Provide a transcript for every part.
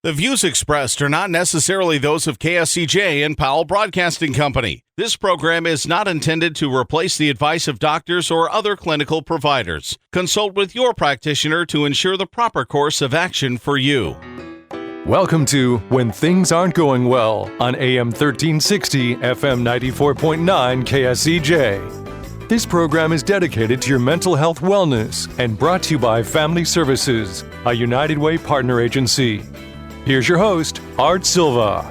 The views expressed are not necessarily those of KSCJ and Powell Broadcasting Company. This program is not intended to replace the advice of doctors or other clinical providers. Consult with your practitioner to ensure the proper course of action for you. Welcome to When Things Aren't Going Well on AM 1360, FM 94.9 KSCJ. This program is dedicated to your mental health wellness and brought to you by Family Services, a United Way partner agency. Here's your host, Art Silva.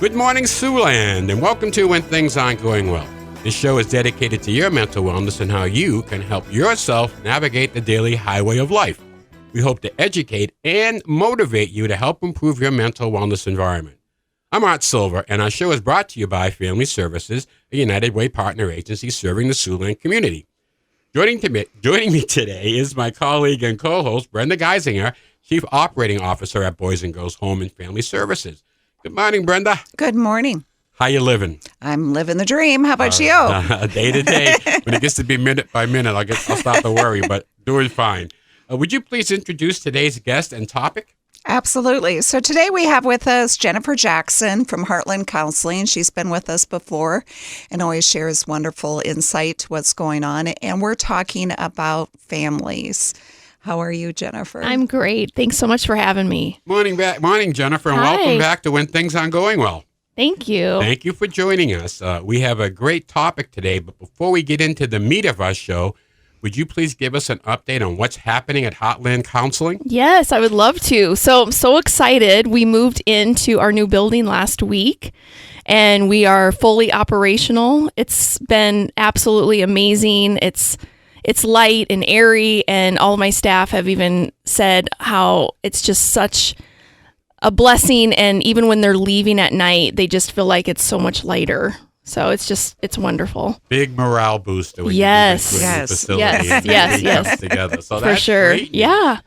Good morning, Siouxland, and welcome to When Things Aren't Going Well. This show is dedicated to your mental wellness and how you can help yourself navigate the daily highway of life. We hope to educate and motivate you to help improve your mental wellness environment. I'm Art Silva, and our show is brought to you by Family Services, a United Way partner agency serving the Siouxland community. Joining me today is my colleague and co-host, Brenda Geisinger, Chief Operating Officer at Boys and Girls Home and Family Services. Good morning, Brenda. Good morning. How you living? I'm living the dream. How about you? Day to day. When it gets to be minute by minute, I'll start to worry, but doing fine. Would you please introduce today's guest and topic? Absolutely. So today we have with us Jennifer Jackson from Heartland Counseling. She's been with us before and always shares wonderful insight to what's going on. And we're talking about families. How are you, Jennifer? I'm great. Thanks so much for having me. Morning, Jennifer, and Hi. welcome back to When Things Aren't Going Well. Thank you. Thank you for joining us. We have a great topic today, but before we get into the meat of our show, would you please give us an update on what's happening at Heartland Counseling? Yes, I would love to. So I'm so excited. We moved into our new building last week, and we are fully operational. It's been absolutely amazing. It's light and airy, and all of my staff have even said how it's just such a blessing, and even when they're leaving at night, they just feel like it's so much lighter. So it's wonderful. Big morale booster when Yes. you move into a new Yes. facility Yes. and Yes. everything Yes. comes together. So For that's sure. great news. Yeah.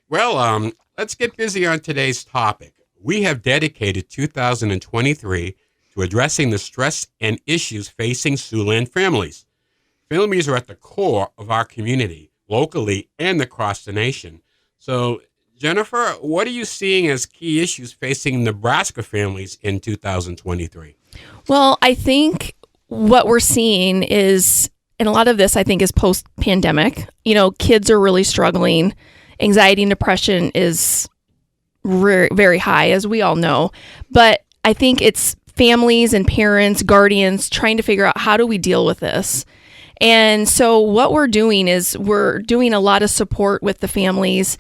Well, let's get busy on today's topic. We have dedicated 2023 to addressing the stress and issues facing Siouxland families. Families are at the core of our community, locally and across the nation. So, Jennifer, what are you seeing as key issues facing Nebraska families in 2023? Well, I think what we're seeing is, and a lot of this I think is post-pandemic, kids are really struggling. Anxiety and depression is very high, as we all know. But I think it's families and parents, guardians trying to figure out, how do we deal with this? And so what we're doing is we're doing a lot of support with the families.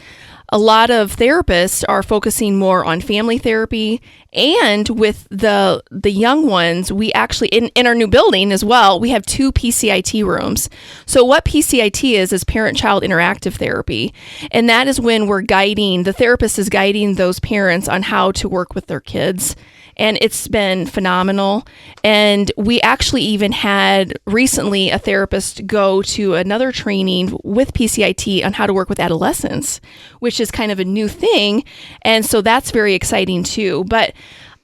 A lot of therapists are focusing more on family therapy, and with the young ones, we actually, in our new building as well, we have 2 PCIT rooms. So what PCIT is parent-child interactive therapy, and that is when the therapist is guiding those parents on how to work with their kids. And it's been phenomenal. And we actually even had recently a therapist go to another training with PCIT on how to work with adolescents, which is kind of a new thing. And so that's very exciting too. But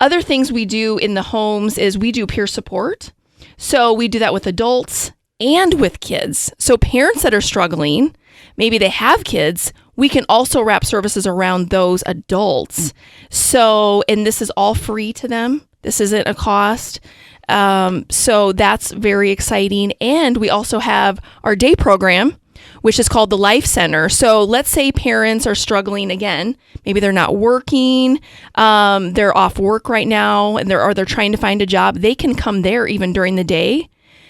other things we do in the homes is we do peer support. So we do that with adults and with kids. So parents that are struggling, maybe they have kids, we can also wrap services around those adults. So, and this is all free to them. This isn't a cost. So that's very exciting. And we also have our day program, which is called the Life Center. So let's say parents are struggling again. Maybe they're not working. They're off work right now, and they're trying to find a job. They can come there even during the day.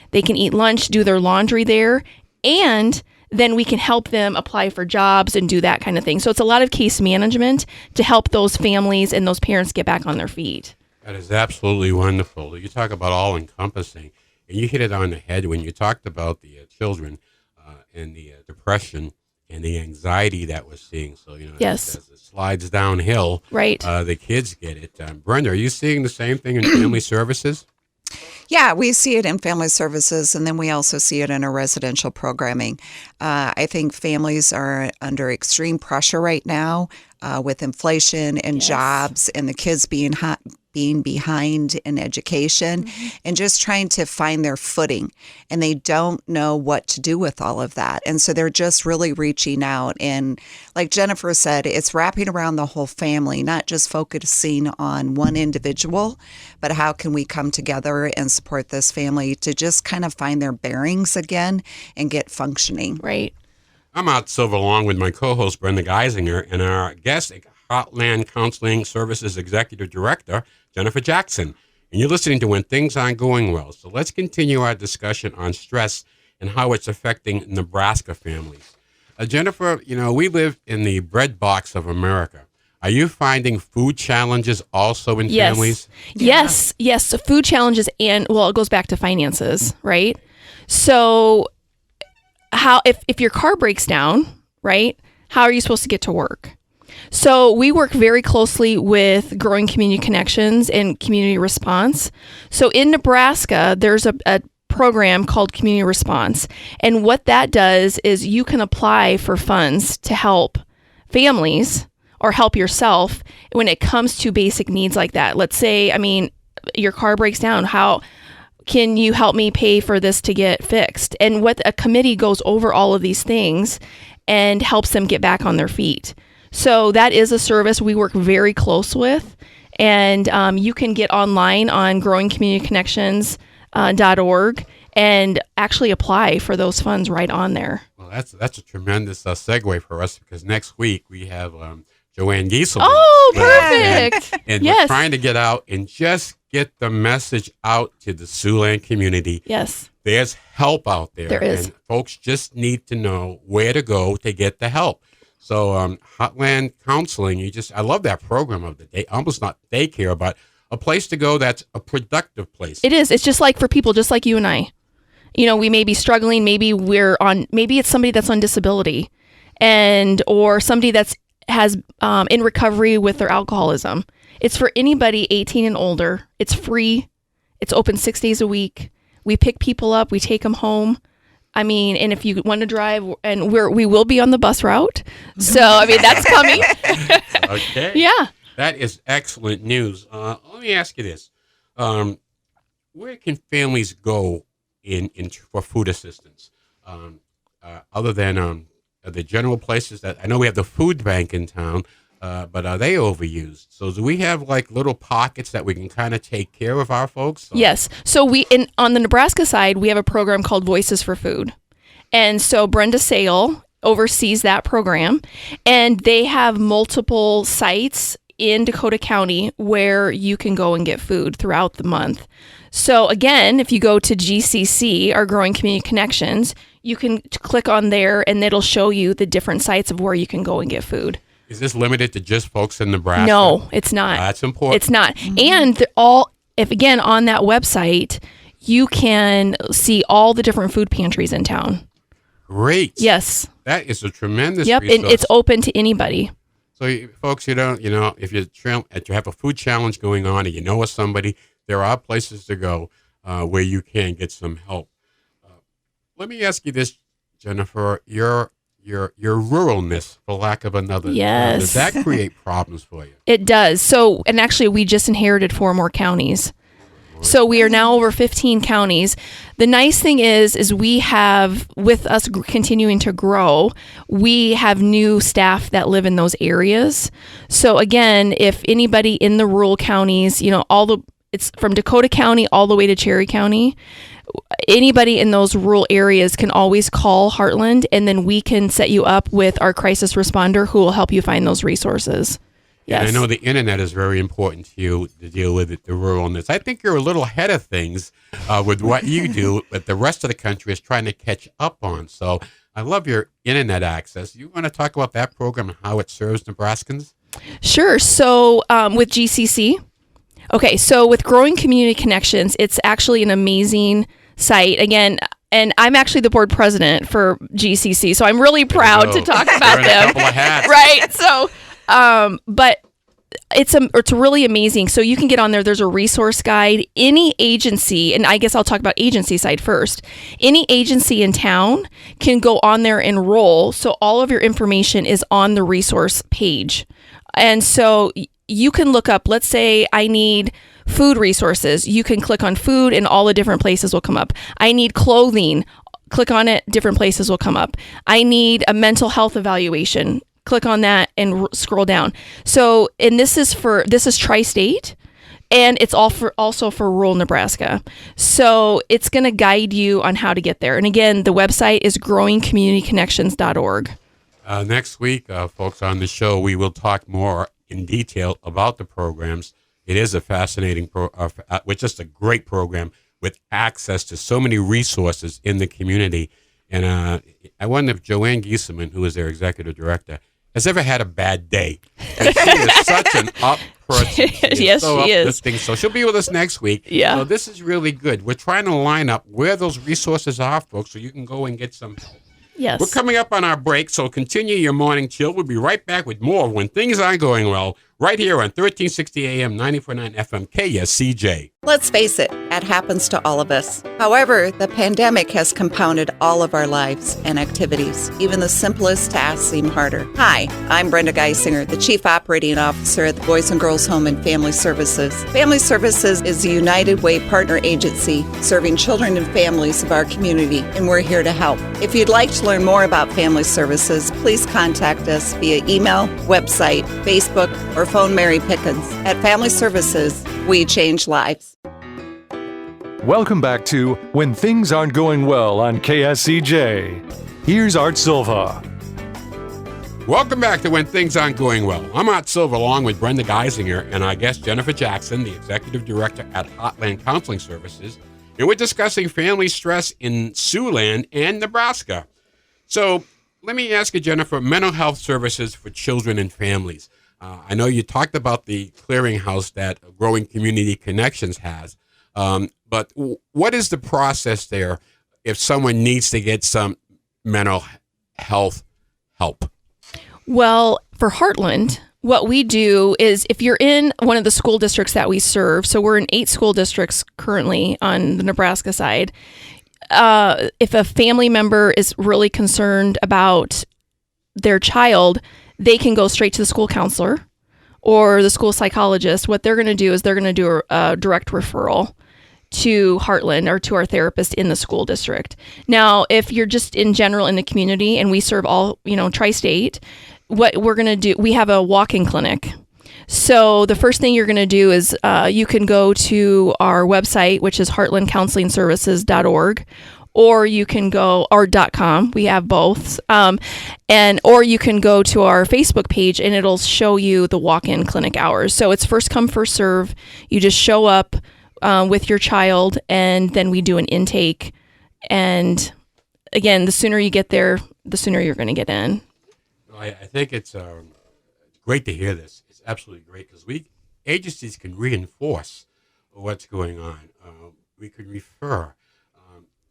They can eat lunch, do their laundry there, and then we can help them apply for jobs and do that kind of thing. So it's a lot of case management to help those families and those parents get back on their feet. That is absolutely wonderful. You talk about all-encompassing, and you hit it on the head when you talked about the children and the depression and the anxiety that we're seeing. So, Yes. as it slides downhill, Right. The kids get it. Brenda, are you seeing the same thing in family services? Yeah, we see it in family services, and then we also see it in our residential programming. I think families are under extreme pressure right now with inflation and Yes. jobs, and the kids being being behind in education and just trying to find their footing. And they don't know what to do with all of that. And so they're just really reaching out. And like Jennifer said, it's wrapping around the whole family, not just focusing on one individual, but how can we come together and support this family to just kind of find their bearings again and get functioning. Right. I'm out Silva along with my co-host Brenda Geisinger and our guest, Heartland Counseling Services Executive Director, Jennifer Jackson. And you're listening to When Things Aren't Going Well. So let's continue our discussion on stress and how it's affecting Nebraska families. Jennifer, we live in the bread box of America. Are you finding food challenges also in families? Yes. So food challenges and, it goes back to finances, right? So how if your car breaks down, right, how are you supposed to get to work? So we work very closely with Growing Community Connections and Community Response. So in Nebraska, there's a program called Community Response. And what that does is you can apply for funds to help families or help yourself when it comes to basic needs like that. Let's say, your car breaks down. How can you help me pay for this to get fixed? And what a committee goes over all of these things and helps them get back on their feet. So that is a service we work very close with. And you can get online on growingcommunityconnections.org and actually apply for those funds right on there. Well, that's a tremendous segue for us because next week we have Joanne Gieselman. Oh, perfect. And yes. We're trying to get out and just get the message out to the Siouxland community. Yes. There's help out there. There is. And folks just need to know where to go to get the help. So Heartland Counseling, I love that program of the day, almost not daycare, but a place to go that's a productive place. It is. It's just like for people just like you and I. We may be struggling, maybe it's somebody that's on disability or somebody that's has in recovery with their alcoholism. It's for anybody 18 and older. It's free. It's open 6 days a week. We pick people up. We take them home. And if you want to drive, and we will be on the bus route. So, that's coming. Okay. Yeah. That is excellent news. Let me ask you this. Where can families go for food assistance? Other than the general places that, I know we have the food bank in town, but are they overused? So do we have like little pockets that we can kind of take care of our folks? Yes. So on the Nebraska side, we have a program called Voices for Food. And so Brenda Sale oversees that program, and they have multiple sites in Dakota County where you can go and get food throughout the month. So again, if you go to GCC, our Growing Community Connections, you can click on there and it'll show you the different sites of where you can go and get food. Is this limited to just folks in Nebraska? No, it's not. That's important. It's not. And if again, on that website, you can see all the different food pantries in town. Great. Yes. That is a tremendous Yep, resource. and it's open to anybody. So, folks, if you have a food challenge going on and you know of somebody, there are places to go where you can get some help. Let me ask you this, Jennifer. Your ruralness, for lack of another term, does that create problems for you? It does. So, and actually, we just inherited 4 more counties. So we are now over 15 counties. The nice thing is we have, with us continuing to grow, we have new staff that live in those areas. So again, if anybody in the rural counties, it's from Dakota County all the way to Cherry County, anybody in those rural areas can always call Heartland, and then we can set you up with our crisis responder who will help you find those resources. Yes. And I know the internet is very important to you to deal with the ruralness. I think you're a little ahead of things with what you do, but the rest of the country is trying to catch up on. So I love your internet access. You want to talk about that program and how it serves Nebraskans? Sure. So with GCC, okay, so with Growing Community Connections, it's actually an amazing site. Again, and I'm actually the board president for GCC, so I'm really proud to talk about them. them. A couple of hats. Right. So, but it's really amazing. So you can get on there. There's a resource guide. Any agency, and I guess I'll talk about agency side first. Any agency in town can go on there and enroll. So all of your information is on the resource page. And so you can look up, let's say I need food resources. You can click on food and all the different places will come up. I need clothing. Click on it, different places will come up. I need a mental health evaluation. Click on that and scroll down. So, and this is tri-state, and it's also for rural Nebraska. So it's going to guide you on how to get there. And again, the website is growingcommunityconnections.org. Next week, folks, on the show, we will talk more in detail about the programs. It is a fascinating, just a great program with access to so many resources in the community. And I wonder if Joanne Giesemann, who is their executive director, has ever had a bad day. And she is such an up person. Yes, she is. So she'll be with us next week. Yeah. So this is really good. We're trying to line up where those resources are, folks, so you can go and get some help. Yes. We're coming up on our break, so continue your morning chill. We'll be right back with more When Things Aren't Going Well, right here on 1360 AM, 94.9 FM, KSCJ. Let's face it, that happens to all of us. However, the pandemic has compounded all of our lives and activities. Even the simplest tasks seem harder. Hi, I'm Brenda Geisinger, the Chief Operating Officer at the Boys and Girls Home and Family Services. Family Services is a United Way partner agency serving children and families of our community, and we're here to help. If you'd like to learn more about Family Services, please contact us via email, website, Facebook, or phone Mary Pickens. At Family Services, we change lives. Welcome back to When Things Aren't Going Well on KSCJ. Here's Art Silva. Welcome back to When Things Aren't Going Well. I'm Art Silva along with Brenda Geisinger and our guest Jennifer Jackson, the Executive Director at Heartland Counseling Services. And we're discussing family stress in Siouxland and Nebraska. So let me ask you, Jennifer, mental health services for children and families. I know you talked about the clearinghouse that Growing Community Connections has. But what is the process there if someone needs to get some mental health help? Well, for Heartland, what we do is if you're in one of the school districts that we serve, so we're in 8 school districts currently on the Nebraska side, if a family member is really concerned about their child, they can go straight to the school counselor or the school psychologist. What they're going to do is they're going to do a direct referral to Heartland or to our therapist in the school district. Now, if you're just in general in the community and we serve all, tri-state, what we're going to do, we have a walk-in clinic. So the first thing you're going to do is you can go to our website, which is heartlandcounselingservices.org, or you can go, or .com, we have both, or you can go to our Facebook page and it'll show you the walk-in clinic hours. So it's first come, first serve. You just show up with your child, and then we do an intake. And again, the sooner you get there, the sooner you're going to get in. I think it's great to hear this. It's absolutely great because agencies can reinforce what's going on. We can refer.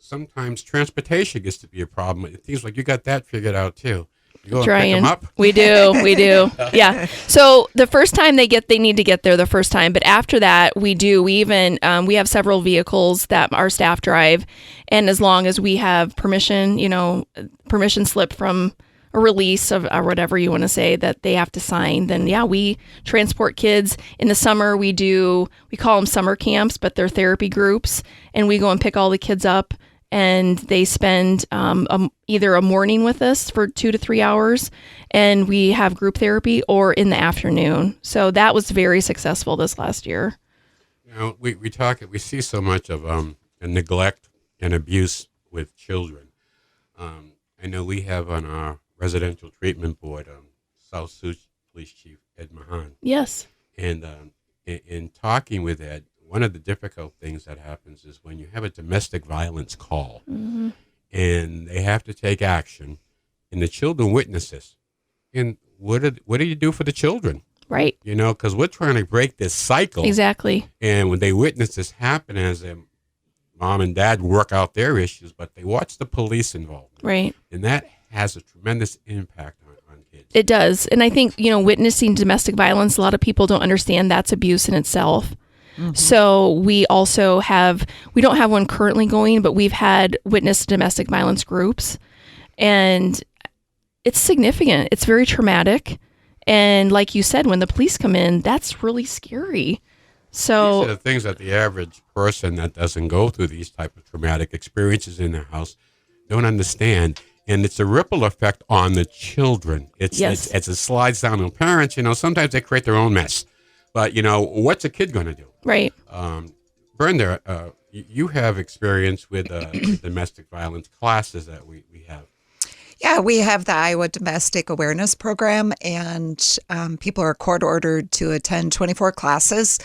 Sometimes transportation gets to be a problem. It seems like you got that figured out too. You go and pick them up? We do. Yeah. So the first time they need to get there the first time. But after that, we have several vehicles that our staff drive. And as long as we have permission slip from a release of or whatever you want to say that they have to sign, then we transport kids. In the summer, we call them summer camps, but they're therapy groups. And we go and pick all the kids up. And they spend either a morning with us for 2 to 3 hours, and we have group therapy, or in the afternoon. So that was very successful this last year. We see so much of neglect and abuse with children. I know we have on our residential treatment board South Sioux Police Chief Ed Mahan. Yes. And in talking with Ed, one of the difficult things that happens is when you have a domestic violence call, mm-hmm. and they have to take action, and the children witness this. And what do you do for the children? Right. Because we're trying to break this cycle. Exactly. And when they witness this happen, as their mom and dad work out their issues, but they watch the police involved. Right. And that has a tremendous impact on kids. It does. And I think, witnessing domestic violence, a lot of people don't understand that's abuse in itself. Mm-hmm. So we also we don't have one currently going, but we've had witnessed domestic violence groups, and it's significant. It's very traumatic. And like you said, when the police come in, that's really scary. So these are the things that the average person that doesn't go through these type of traumatic experiences in their house don't understand. And it's a ripple effect on the children. It's as it slides down to parents, sometimes they create their own mess. But, what's a kid going to do? Right. Brenda, you have experience with domestic violence classes that we have. Yeah, we have the Iowa Domestic Awareness Program, and people are court-ordered to attend 24 classes,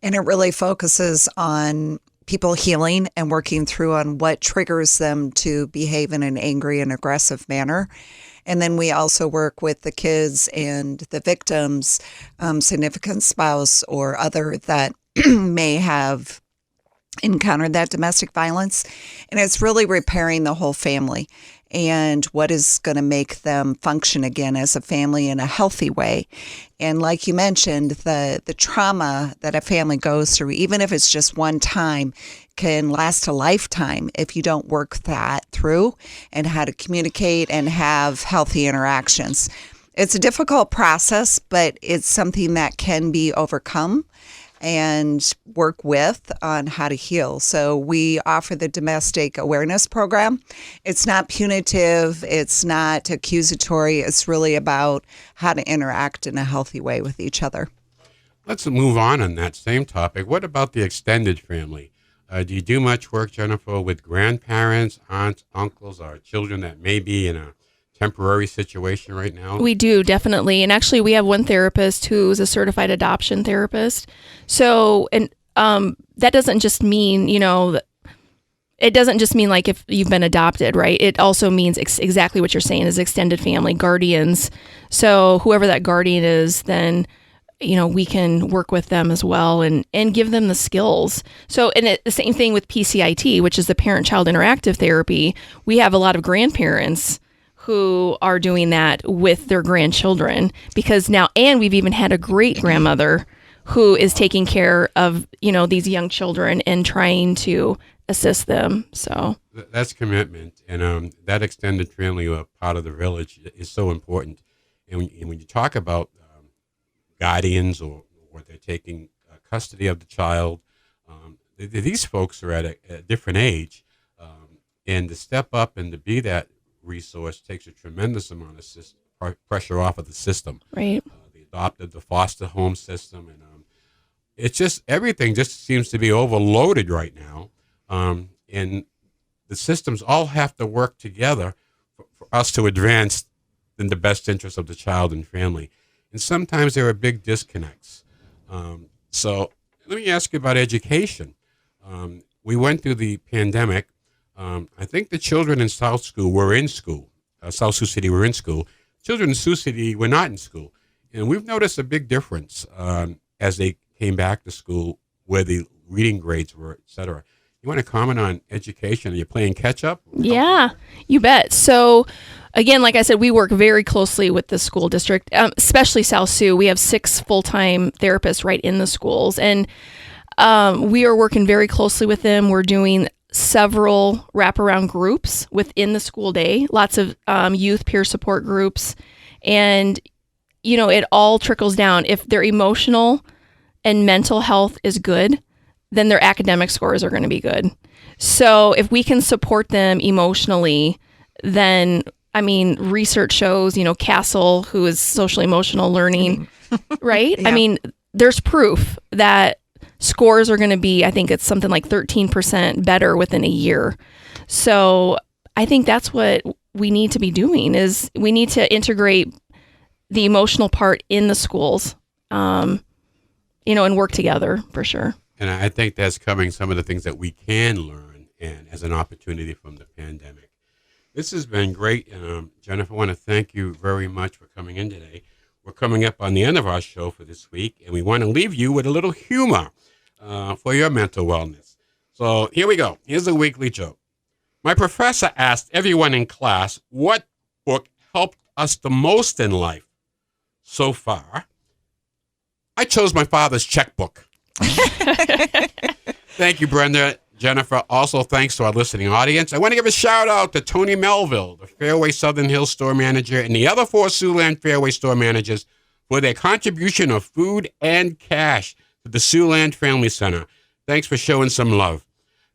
and it really focuses on people healing and working through on what triggers them to behave in an angry and aggressive manner. And then we also work with the kids and the victims, significant spouse or other that may have encountered that domestic violence. And it's really repairing the whole family and what is going to make them function again as a family in a healthy way. And like you mentioned, the trauma that a family goes through, even if it's just one time, can last a lifetime if you don't work that through and how to communicate and have healthy interactions. It's a difficult process, but it's something that can be overcome and work with on how to heal. So we offer the Domestic Awareness Program. It's not punitive. It's not accusatory. It's really about how to interact in a healthy way with each other. Let's move on that same topic. What about the extended family? Do you do much work, Jennifer, with grandparents, aunts, uncles, or children that may be in a temporary situation right now? We do, definitely. And actually, we have one therapist who's a certified adoption therapist. So, and that doesn't just mean, it doesn't just mean like if you've been adopted, right? It also means exactly what you're saying is extended family, guardians. So whoever that guardian is, then we can work with them as well and give them the skills. So, and the same thing with PCIT, which is the parent-child interactive therapy. We have a lot of grandparents who are doing that with their grandchildren because now, and we've even had a great grandmother who is taking care of, these young children and trying to assist them. So that's commitment. And that extended family part of the village is so important. And when you talk about guardians or they're taking custody of the child, these folks are at a different age. And to step up and to be that resource takes a tremendous amount of pressure off of the system. Right. The adopted, the foster home system. And it's just, everything just seems to be overloaded right now. And the systems all have to work together for us to advance in the best interest of the child and family. And sometimes there are big disconnects. So let me ask you about education. We went through the pandemic. I think the children in South Sioux were in school. South Sioux City were in school. Children in Sioux City were not in school. And we've noticed a big difference as they came back to school, where the reading grades were, et cetera. You want to comment on education? Are you playing catch up? Yeah, you bet. So again, like I said, we work very closely with the school district, especially South Sioux. We have 6 full-time therapists right in the schools. And we are working very closely with them. We're doing several wraparound groups within the school day, lots of youth peer support groups. And, it all trickles down. If their emotional and mental health is good, then their academic scores are going to be good. So if we can support them emotionally, then, research shows, Castle, who is social emotional learning, right? Yeah. There's proof that scores are going to be, I think it's something like 13% better within a year. So I think that's what we need to be doing is we need to integrate the emotional part in the schools, and work together for sure. And I think that's coming some of the things that we can learn and as an opportunity from the pandemic. This has been great. Jennifer, I want to thank you very much for coming in today. We're coming up on the end of our show for this week, and we want to leave you with a little humor for your mental wellness. So here we go. Here's a weekly joke. My professor asked everyone in class what book helped us the most in life. So far, I chose my father's checkbook. Thank you, Brenda. Jennifer, also thanks to our listening audience. I want to give a shout out to Tony Melville, the Fairway Southern Hills store manager, and the other 4 Siouxland Fairway store managers for their contribution of food and cash to the Siouxland Family Center. Thanks for showing some love.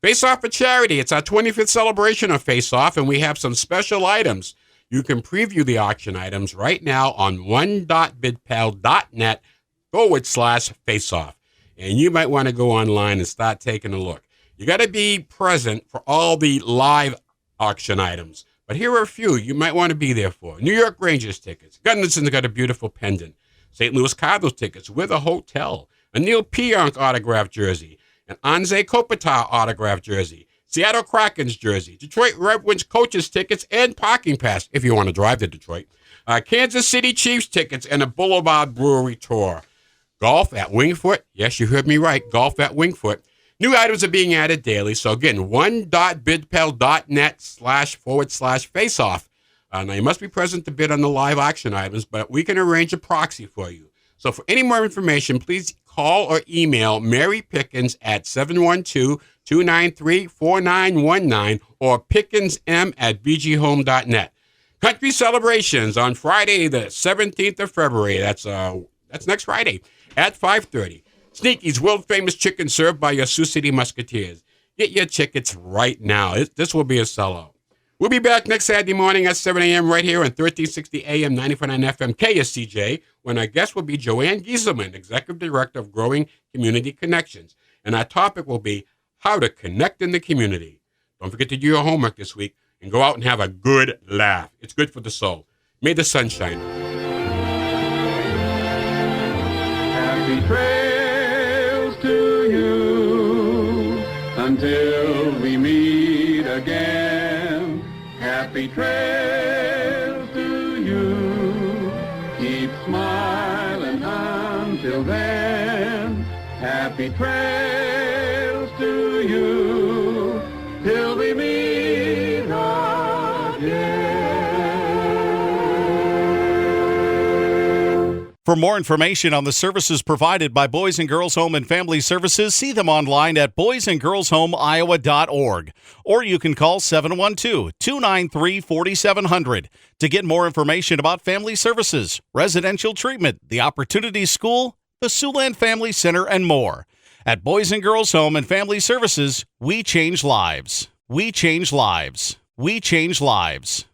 Face Off for Charity. It's our 25th celebration of Face Off, and we have some special items. You can preview the auction items right now on one.bidpal.net/faceoff. And you might want to go online and start taking a look. You got to be present for all the live auction items. But here are a few you might want to be there for. New York Rangers tickets. Gunnarson's got a beautiful pendant. St. Louis Cardinals tickets with a hotel. A Neil Pionk autographed jersey. An Anze Kopitar autographed jersey. Seattle Kraken's jersey. Detroit Red Wings coaches tickets and parking pass if you want to drive to Detroit. Kansas City Chiefs tickets and a Boulevard Brewery tour. Golf at Wingfoot. Yes, you heard me right. Golf at Wingfoot. New items are being added daily. So again, one.bidpal.net/faceoff. Now you must be present to bid on the live auction items, but we can arrange a proxy for you. So for any more information, please call or email Mary Pickens at 712-293-4919 or pickensm@bghome.net. Country celebrations on Friday, the 17th of February. That's next Friday at 5:30. Sneaky's world-famous chicken served by your Sioux City Musketeers. Get your tickets right now. This will be a sellout. We'll be back next Saturday morning at 7 a.m. right here on 1360 AM, 94.9 FM, KSCJ, when our guest will be Joanne Gieselman, Executive Director of Growing Community Connections. And our topic will be how to connect in the community. Don't forget to do your homework this week and go out and have a good laugh. It's good for the soul. May the sun shine. Happy trails to you until we meet again. Happy trails to you. Keep smiling until then. Happy trails to you till we meet again. For more information on the services provided by Boys and Girls Home and Family Services, see them online at boysandgirlshomeiowa.org. Or you can call 712-293-4700 to get more information about family services, residential treatment, the Opportunity School, the Siouxland Family Center, and more. At Boys and Girls Home and Family Services, we change lives. We change lives. We change lives.